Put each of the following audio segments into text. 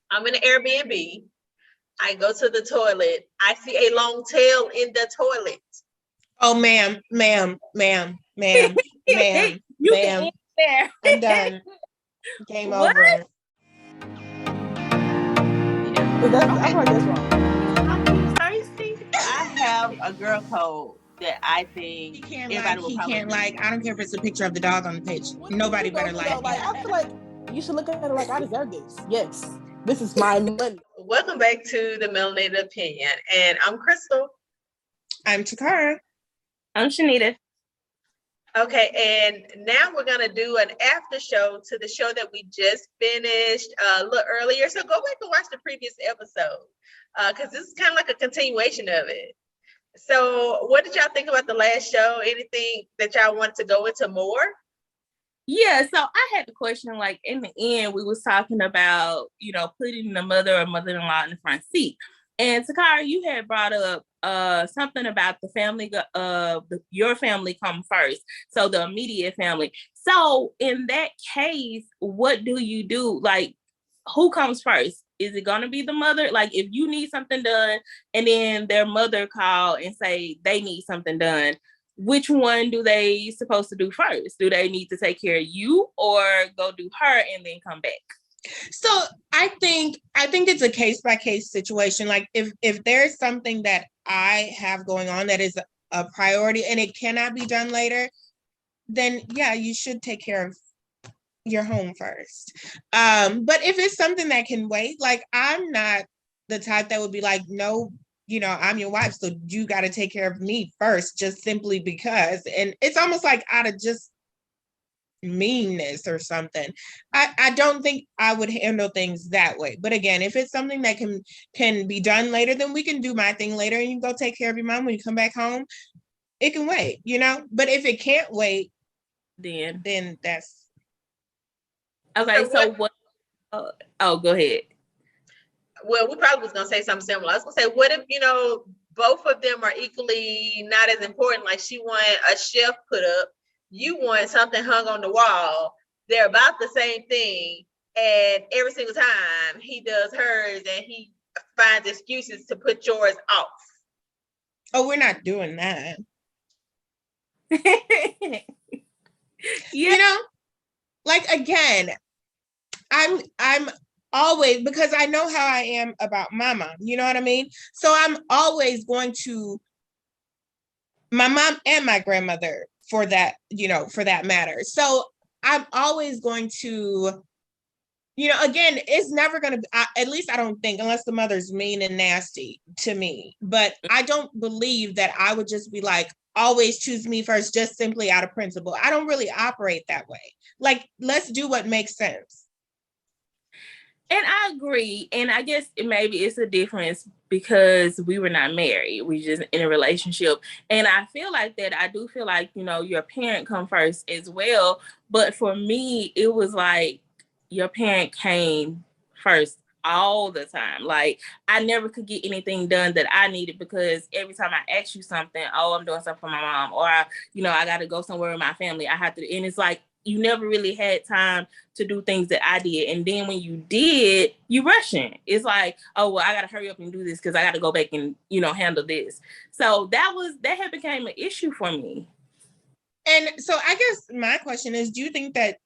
I'm in an Airbnb. I go to the toilet. I see a long tail in the toilet. Oh, ma'am, ma'am, ma'am, ma'am, ma'am, You can ma'am. end there. I'm done. Game What? over. I feel like that's wrong. Thirsty? I have a girl code that I think everybody will probably like. I don't care if it's a picture of the dog on the page. Nobody better like him. Like, I feel like you should look at it like I deserve this. Yes, this is my money. Welcome back to the Melanated Opinion, and I'm Crystal. I'm Takara. I'm Shanita. Okay, and now we're gonna do an after show to the show that we just finished a little earlier. So go back and watch the previous episode, because this is kind of like a continuation of it. So what did y'all think about the last show? Anything that y'all want to go into more? Yeah, so I had the question, like, in the end, we was talking about, putting the mother or mother-in-law in the front seat. And Takara, you had brought up something about the family, your family come first. So the immediate family. So in that case, what do you do? Like, who comes first? Is it going to be the mother? Like, if you need something done and then their mother call and say they need something done, which one do they supposed to do first? Do they need to take care of you or go do her and then come back? So I think it's a case-by-case situation. Like if there's something that I have going on that is a priority and it cannot be done later, then yeah, you should take care of your home first. But if it's something that can wait, like I'm not the type that would be like, no, I'm your wife, so you got to take care of me first, just simply because. And it's almost like out of just meanness or something. I don't think I would handle things that way. But again, if it's something that can be done later, then we can do my thing later and you can go take care of your mom when you come back home. It can wait, But if it can't wait, then that's okay. So what? Oh, go ahead. Well, we probably was gonna say something similar. I was gonna say, what if both of them are equally not as important? Like she wanted a shelf put up, you want something hung on the wall. They're about the same thing, and every single time he does hers, and he finds excuses to put yours off. Oh, we're not doing that. Yeah. Like again, I'm always, because I know how I am about my mom, you know what I mean? So I'm always going to my mom and my grandmother for that, for that matter. So I'm always going to, again, it's never going to be, at least I don't think, unless the mother's mean and nasty to me, but I don't believe that I would just be like, always choose me first, just simply out of principle. I don't really operate that way. Like, let's do what makes sense. And I agree. And I guess maybe it's a difference because we were not married. We just in a relationship. And I feel like that. I do feel like, your parent come first as well. But for me, it was like your parent came first all the time. Like I never could get anything done that I needed because every time I ask you something, oh, I'm doing something for my mom, or I got to go somewhere with my family. I have to, and it's like you never really had time to do things that I did. And then when you did, you rushing. It's like, oh, well, I got to hurry up and do this because I got to go back and, handle this. So that had became an issue for me. And so I guess my question is, do you think that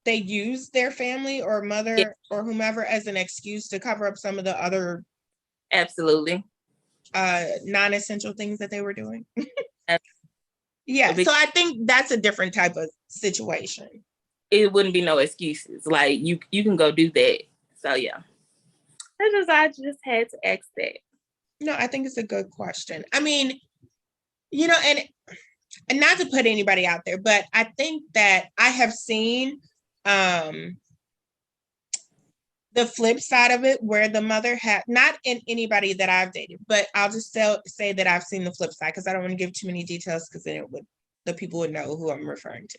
they use their family or mother or whomever as an excuse to cover up some of the other absolutely non-essential things that they were doing? Yeah, so I think that's a different type of situation. It wouldn't be no excuses. Like you can go do that. So yeah. I just had to ask that. No, I think it's a good question. I mean, and not to put anybody out there, but I think that I have seen the flip side of it where the mother had, not in anybody that I've dated, but I'll just say that I've seen the flip side because I don't want to give too many details because then the people would know who I'm referring to.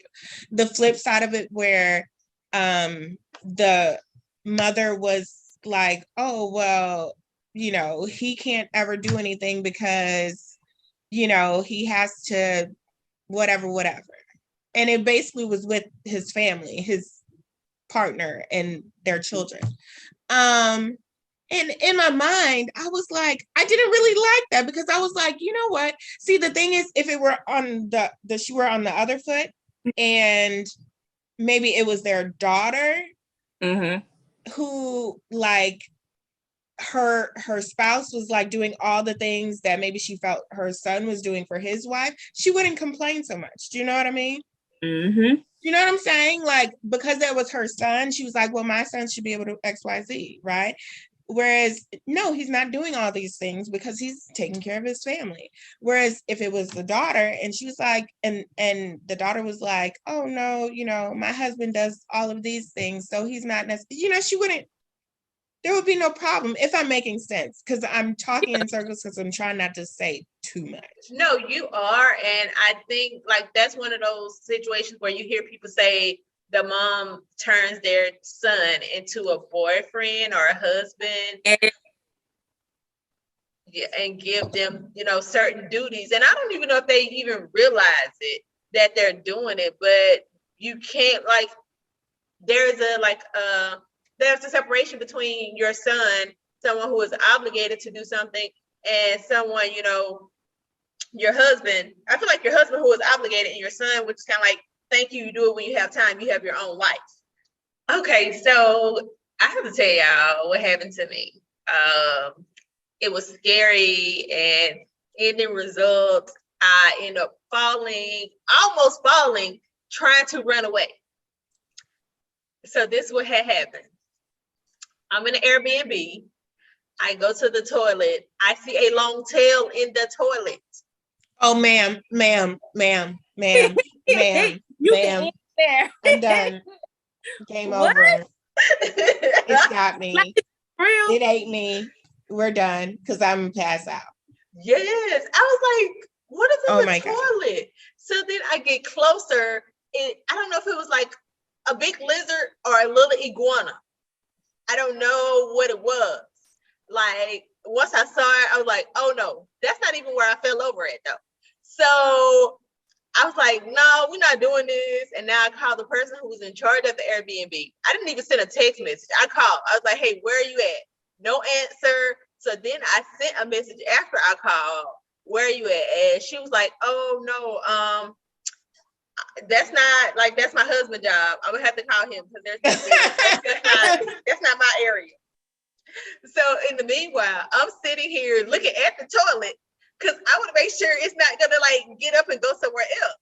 The flip side of it where the mother was like, oh, well, he can't ever do anything because, he has to whatever. And it basically was with his family, his partner and their children. And in my mind, I was like, I didn't really like that because I was like, you know what? See, the thing is, if it were on the she were on the other foot, and maybe it was their daughter who like her spouse was like doing all the things that maybe she felt her son was doing for his wife, she wouldn't complain so much. Do you know what I mean? You know what I'm saying? Like, because that was her son, she was like, well, my son should be able to XYZ, right? Whereas, no, he's not doing all these things because he's taking care of his family. Whereas if it was the daughter and she was like, and the daughter was like, oh no, you know, my husband does all of these things, so he's not necessarily, you know, she wouldn't, there would be no problem if I'm making sense, because I'm talking in circles because I'm trying not to say too much. No, you are. And I think like that's one of those situations where you hear people say the mom turns their son into a boyfriend or a husband. Yeah, and give them, you know, certain duties. And I don't even know if they even realize it, that they're doing it, but you can't like, there's a separation between your son, someone who is obligated to do something, and someone, you know, your husband. I feel like your husband who is obligated, and your son, which is kind of like, thank you, you do it when you have time, you have your own life. Okay, so I have to tell y'all what happened to me. It was scary, and ending result, I ended up almost falling, trying to run away. So this is what had happened. I'm in an Airbnb. I go to the toilet. I see a long tail in the toilet. Oh, ma'am. I'm done. Game over. It's got me. It ate me. We're done because I'm passed out. Yes. I was like, what is in the toilet? God. So then I get closer. And I don't know if it was like a big lizard or a little iguana. I don't know what it was. Like, once I saw it, I was like, oh no, that's not even where I fell over at though. So I was like, no, we're not doing this. And now I called the person who was in charge of the Airbnb. I didn't even send a text message. I called. I was like, hey, where are you at? No answer. So then I sent a message after I called, where are you at? And she was like, oh no, that's my husband's job. I'm gonna have to call him because that's not my area. So in the meanwhile, I'm sitting here looking at the toilet because I want to make sure it's not gonna like get up and go somewhere else.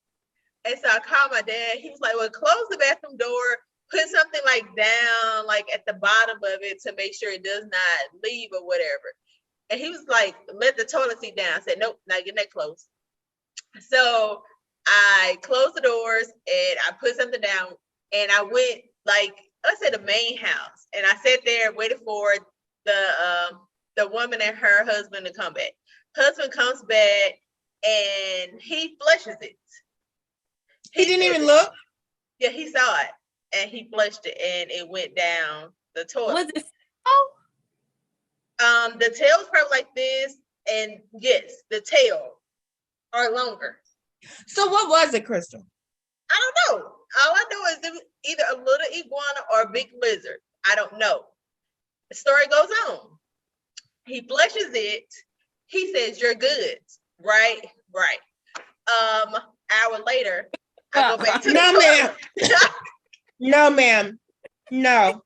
And so I called my dad. He was like, well, close the bathroom door, put something like down, like at the bottom of it to make sure it does not leave or whatever. And he was like, let the toilet seat down. I said, nope, not getting that close. So I closed the doors and I put something down and I went like, let's say the main house. And I sat there waiting for the woman and her husband to come back. Husband comes back and he flushes it. He didn't even look? Yeah, he saw it and he flushed it and it went down the toilet. Was it the tail is probably like this, and yes, the tail are longer. So what was it, Crystal? I don't know. All I know is it was either a little iguana or a big lizard. I don't know. The story goes on. He flushes it. He says, you're good. Right. Hour later, I go back to the toilet. No, ma'am. No.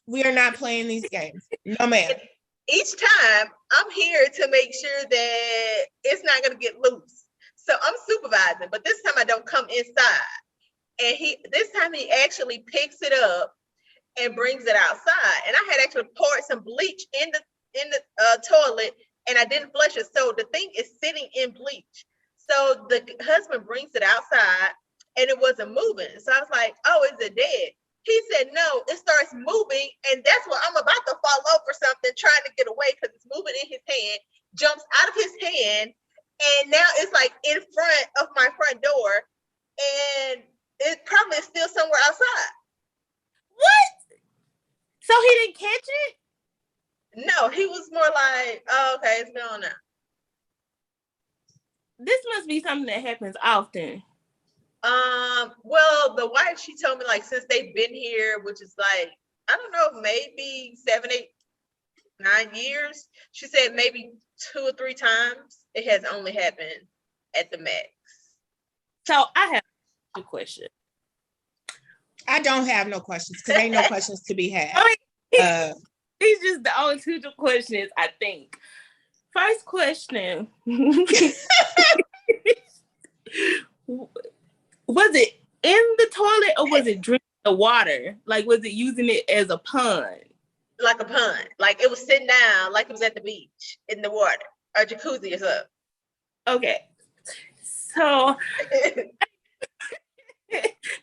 We are not playing these games. No, ma'am. Each time, I'm here to make sure that it's not going to get loose. So I'm supervising, but this time I don't come inside. And this time he actually picks it up and brings it outside. And I had actually poured some bleach in the toilet, and I didn't flush it. So the thing is sitting in bleach. So the husband brings it outside, and it wasn't moving. So I was like, oh, is it dead? He said, no, it starts moving, and that's what I'm about to fall over something, trying to get away because it's moving in his hand, jumps out of his hand, and now it's like in front of my front door, and it probably is still somewhere outside. What? So he didn't catch it? No, he was more like, oh, okay, it's gone now. This must be something that happens often. Well, the wife, she told me like since they've been here, which is like, I don't know, maybe 7-8 9 years, she said maybe 2 or 3 times it has only happened at the max. So I have a question. I don't have no questions because ain't no questions to be had. I mean, these just the only 2 questions, I think. First question. Was it in the toilet or was it drinking the water? Like, was it using it as a pond? Like a pond. Like it was sitting down, like it was at the beach in the water, or jacuzzi or something. Okay. So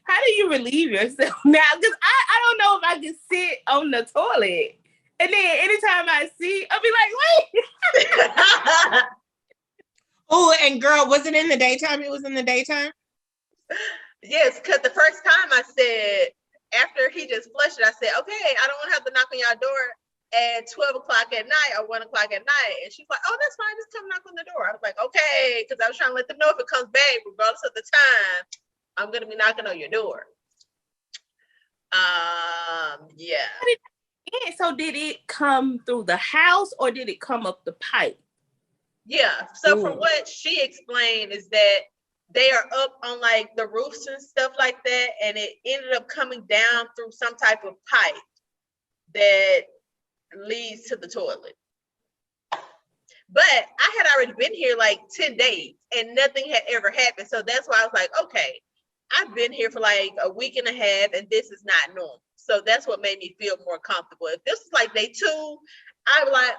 how do you relieve yourself now? Because I don't know if I can sit on the toilet. And then anytime I see, I'll be like, wait. Oh, and girl, was it in the daytime? It was in the daytime? Yes, because the first time I said, after he just flushed it, I said, okay, I don't want to have to knock on your door at 12 o'clock at night or 1 o'clock at night. And she's like, oh, that's fine. Just come knock on the door. I was like, okay, because I was trying to let them know if it comes back, regardless of the time, I'm going to be knocking on your door. Yeah. So did it come through the house or did it come up the pipe? Yeah. So from what she explained is that they are up on like the roofs and stuff like that, and it ended up coming down through some type of pipe that leads to the toilet. But I had already been here like 10 days and nothing had ever happened. So that's why I was like, okay, I've been here for like a week and a half and this is not normal. So that's what made me feel more comfortable. If this was like day 2, I was like,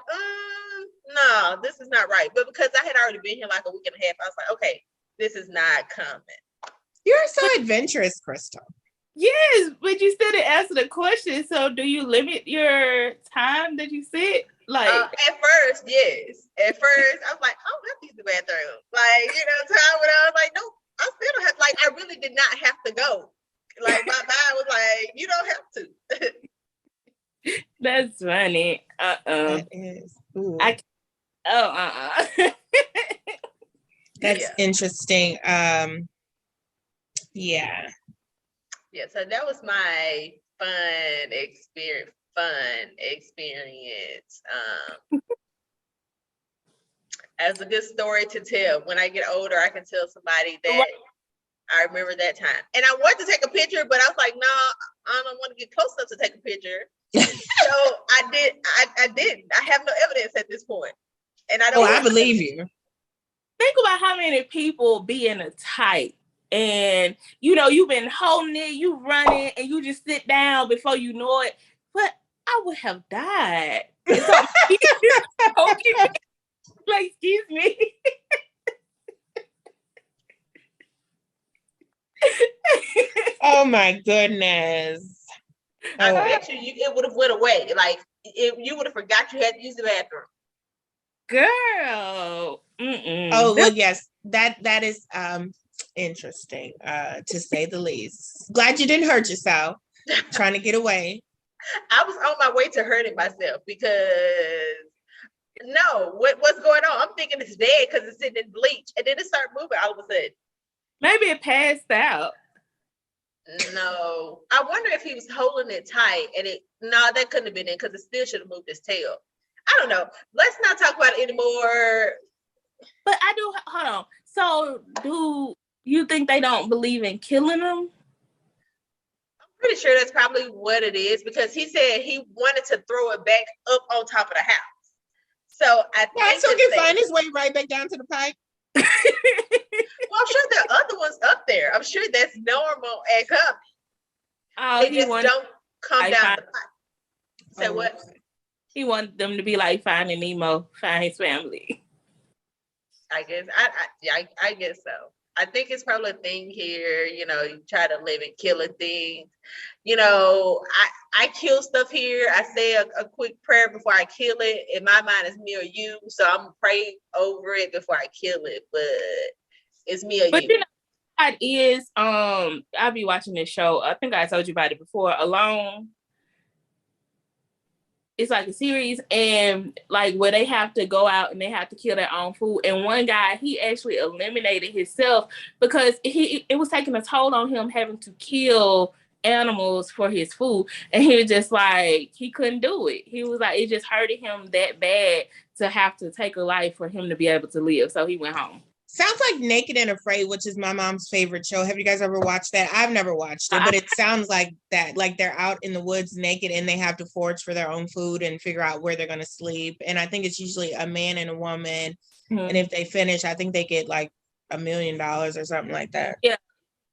no, this is not right. But because I had already been here like a week and a half, I was like, okay, this is not coming. You're so adventurous, Crystal. Yes, but you still didn't answer the question. So do you limit your time that you sit? Like at first, yes. At first, I was like, I don't have to use the bathroom. Like, time when I was like, nope, I still don't have, like, I really did not have to go. Like, my mind was like, you don't have to. That's funny. That is. Ooh. That's interesting. Yeah. Yeah, so that was my fun experience. As a good story to tell. When I get older, I can tell somebody that I remember that time. And I wanted to take a picture, but I was like, no, I don't want to get close enough to take a picture. So I didn't. I have no evidence at this point. And I don't. I believe you. Think about how many people be in a tight. And you've been holding it, you running, and you just sit down before you know it. But I would have died. So, like, excuse me. Oh my goodness. I bet you it would have went away. Like you would have forgot you had to use the bathroom. Girl. Oh well, yes. That is interesting, to say the least. Glad you didn't hurt yourself trying to get away. I was on my way to hurting myself because what's going on? I'm thinking it's dead because it's sitting in bleach, and then it started moving all of a sudden. Maybe it passed out. No, I wonder if he was holding it tight, and that couldn't have been it because it still should have moved his tail. I don't know. Let's not talk about it anymore. But I do. Hold on. So, do you think they don't believe in killing them? I'm pretty sure that's probably what it is because he said he wanted to throw it back up on top of the house. So I think so he can find his way right back down to the pipe. Well, I'm sure there are other ones up there. I'm sure that's normal and common. They just don't come down the pipe. Say what? He wanted them to be like Finding Nemo, find his family. I guess. I guess so. I think it's probably a thing here. You try to live and killing things. I kill stuff here. I say a quick prayer before I kill it. In my mind, it's me or you. So I'm gonna pray over it before I kill it. But it's me or you. It is. I'll be watching this show. I think I told you about it before. Alone. It's like a series, and like where they have to go out and they have to kill their own food. And one guy, he actually eliminated himself because it was taking a toll on him having to kill animals for his food. And he was just like, he couldn't do it. He was like, it just hurted him that bad to have to take a life for him to be able to live. So he went home. Sounds like Naked and Afraid, which is my mom's favorite show. Have you guys ever watched that? I've never watched it, but it sounds like that. Like they're out in the woods naked and they have to forage for their own food and figure out where they're going to sleep. And I think it's usually a man and a woman. Mm-hmm. And if they finish, I think they get like $1 million or something like that. Yeah.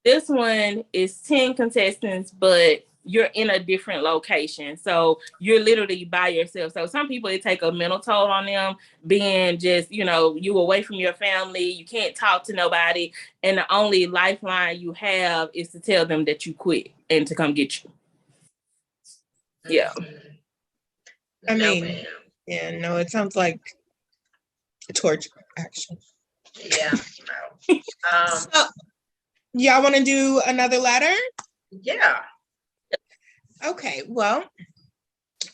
This one is 10 contestants, but you're in a different location. So you're literally by yourself. So some people, it take a mental toll on them being just, you away from your family. You can't talk to nobody. And the only lifeline you have is to tell them that you quit and to come get you. Yeah. I mean, it sounds like a torture action. Yeah. So, y'all want to do another letter? Yeah. Okay, well,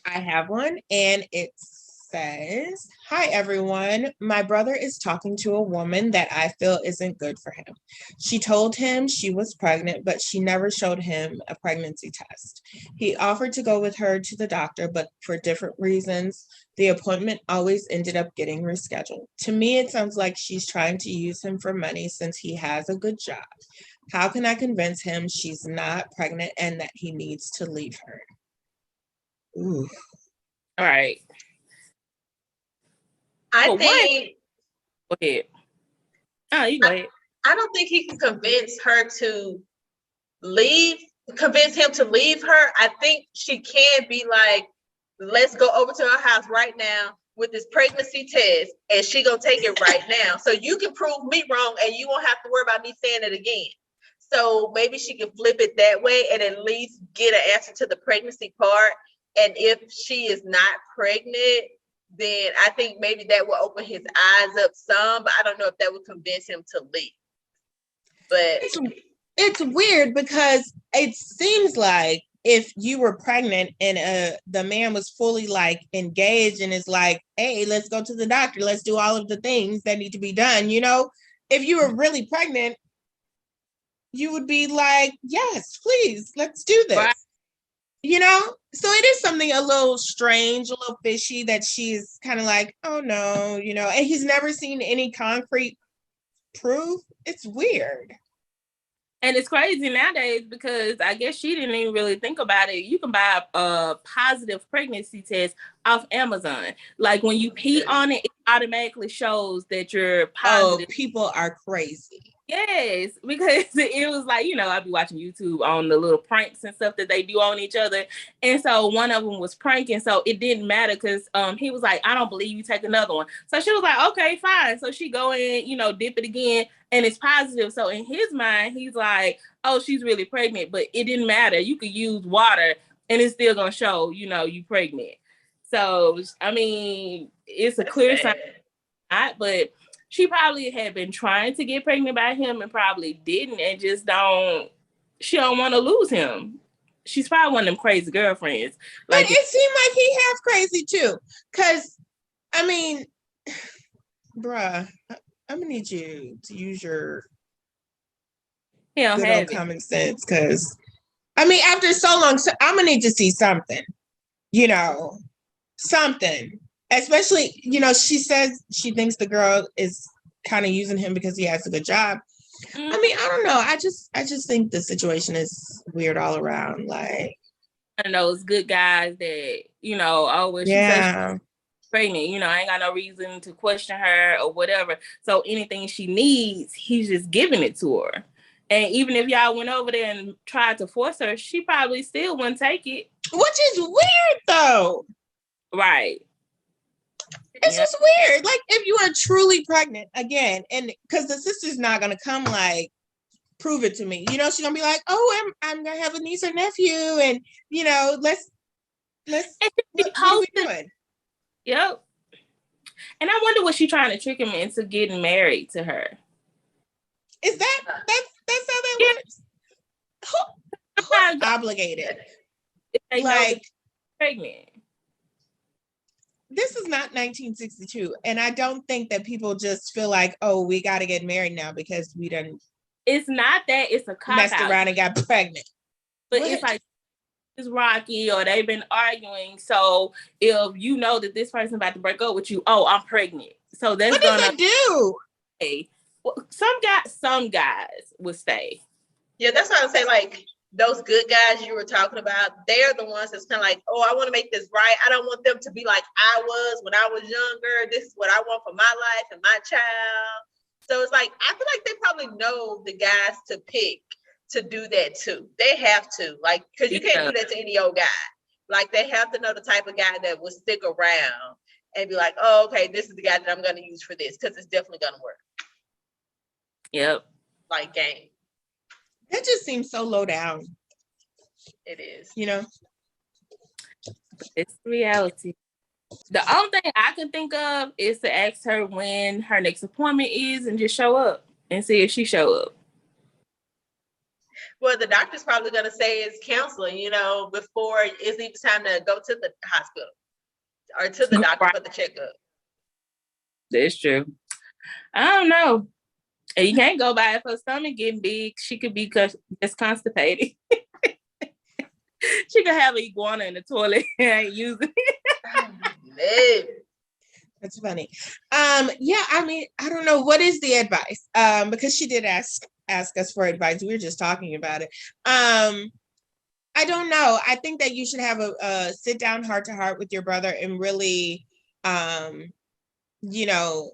I have one and it says, "Hi everyone, my brother is talking to a woman that I feel isn't good for him. She told him she was pregnant, but she never showed him a pregnancy test. He offered to go with her to the doctor, but for different reasons, the appointment always ended up getting rescheduled. To me, it sounds like she's trying to use him for money since he has a good job. How can I convince him she's not pregnant and that he needs to leave her?" Ooh. All right. I think. Go ahead. Oh, you go ahead. I don't think he can convince him to leave her. I think she can be like, let's go over to her house right now with this pregnancy test, and she gonna take it right now. So you can prove me wrong, and you won't have to worry about me saying it again. So maybe she can flip it that way and at least get an answer to the pregnancy part. And if she is not pregnant, then I think maybe that will open his eyes up some, but I don't know if that would convince him to leave. But it's weird because it seems like if you were pregnant and the man was fully like engaged and is like, hey, let's go to the doctor, let's do all of the things that need to be done. If you were really pregnant, you would be like, yes, please, let's do this. Right. So it is something a little strange, a little fishy that she's kind of like, oh no, and he's never seen any concrete proof. It's weird. And it's crazy nowadays because I guess she didn't even really think about it. You can buy a positive pregnancy test off Amazon. Like when you pee on it, it automatically shows that you're positive. Oh, people are crazy. Yes, because it was like, I'd be watching YouTube on the little pranks and stuff that they do on each other. And so one of them was pranking. So it didn't matter because he was like, I don't believe you, take another one. So she was like, okay, fine. So she go in, dip it again and it's positive. So in his mind, he's like, oh, she's really pregnant. But it didn't matter. You could use water and it's still going to show, you pregnant. So, I mean, it's a clear sign. But she probably had been trying to get pregnant by him and probably didn't and just she don't want to lose him. She's probably one of them crazy girlfriends. But it seemed like he half crazy too. Because, I mean, bruh, I'm going to need you to use your good old common sense. Because, I mean, after so long, I'm going to need to see something. Something. Especially, she says she thinks the girl is kind of using him because he has a good job. Mm-hmm. I mean, I don't know. I just think the situation is weird all around. Like, and those good guys that, always she's pregnant, I ain't got no reason to question her or whatever. So anything she needs, he's just giving it to her. And even if y'all went over there and tried to force her, she probably still wouldn't take it. Which is weird, though. Right. It's just weird. Like, if you are truly pregnant, again, and because the sister's not going to come, like, prove it to me. She's going to be like, oh, I'm going to have a niece or nephew, and, let's what are we doing? Yep. And I wonder, was she trying to trick him into getting married to her? Is that's how that works? Who's obligated? Like, pregnant. This is not 1962, and I don't think that people just feel like, oh, we got to get married now because we done. It's not that. It's a cop messed around and got pregnant. But it's like it's rocky or they've been arguing. So if you know that this person about to break up with you, oh, I'm pregnant. So that's what does it do? Stay. Well, some guys would stay. Yeah, that's why I say like those good guys you were talking about, they're the ones that's kind of like, oh, I want to make this right. I don't want them to be like I was when I was younger. This is what I want for my life and my child. So it's like, I feel like they probably know the guys to pick to do that too. They have to, like, because you can't do that to any old guy. Like, they have to know the type of guy that will stick around and be like, oh, okay, this is the guy that I'm going to use for this because it's definitely going to work. Yep. Like, game. That just seems so low down. It is. You know? It's reality. The only thing I can think of is to ask her when her next appointment is and just show up and see if she show up. Well, the doctor's probably going to say it's counseling, you know, before it's even time to go to the hospital or to the doctor for the checkup. That's true. I don't know. And you can't go by if her stomach getting big. She could be just constipated. She could have an iguana in the toilet and ain't using it. That's funny. Yeah, I mean, I don't know. What is the advice? Because she did ask us for advice. We were just talking about it. I don't know. I think that you should have a sit down heart to heart with your brother and really, you know,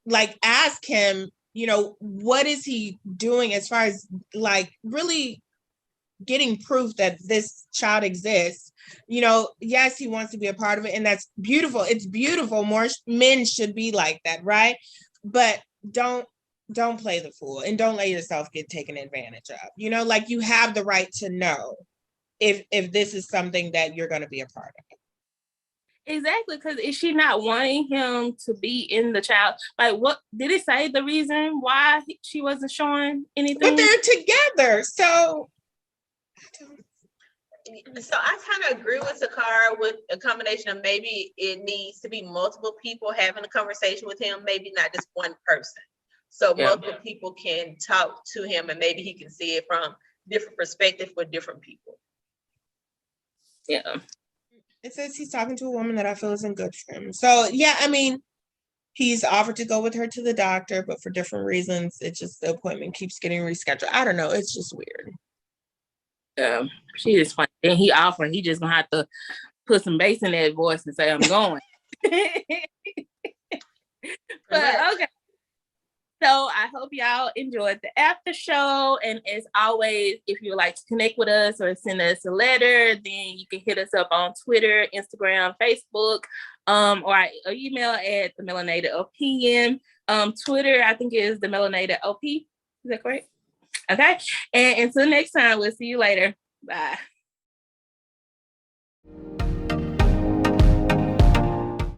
like ask him, you know, what is he doing as far as like really getting proof that this child exists. You know, yes, he wants to be a part of it, and that's beautiful. It's beautiful. More men should be like that, right? But don't play the fool and don't let yourself get taken advantage of. You know, like you have the right to know if this is something that you're going to be a part of. Exactly, because is she not wanting him to be in the child? Like, what did it say? The reason why she wasn't showing anything? But they're together, so. So I kind of agree with Takara with a combination of maybe it needs to be multiple people having a conversation with him, maybe not just one person. So multiple people can talk to him and maybe he can see it from different perspectives with different people. Yeah. It says he's talking to a woman that I feel isn't good for him. So yeah, I mean, he's offered to go with her to the doctor, but for different reasons, it's just the appointment keeps getting rescheduled. I don't know. It's just weird. She is funny. And he offered, he just gonna have to put some bass in that voice and say, I'm going. But okay. So I hope y'all enjoyed the after show. And as always, if you would like to connect with us or send us a letter, then you can hit us up on Twitter, Instagram, Facebook, or our email at the Melanated Opinion. Twitter, I think is the Melanated OP. Is that correct? Okay. And until next time, we'll see you later. Bye.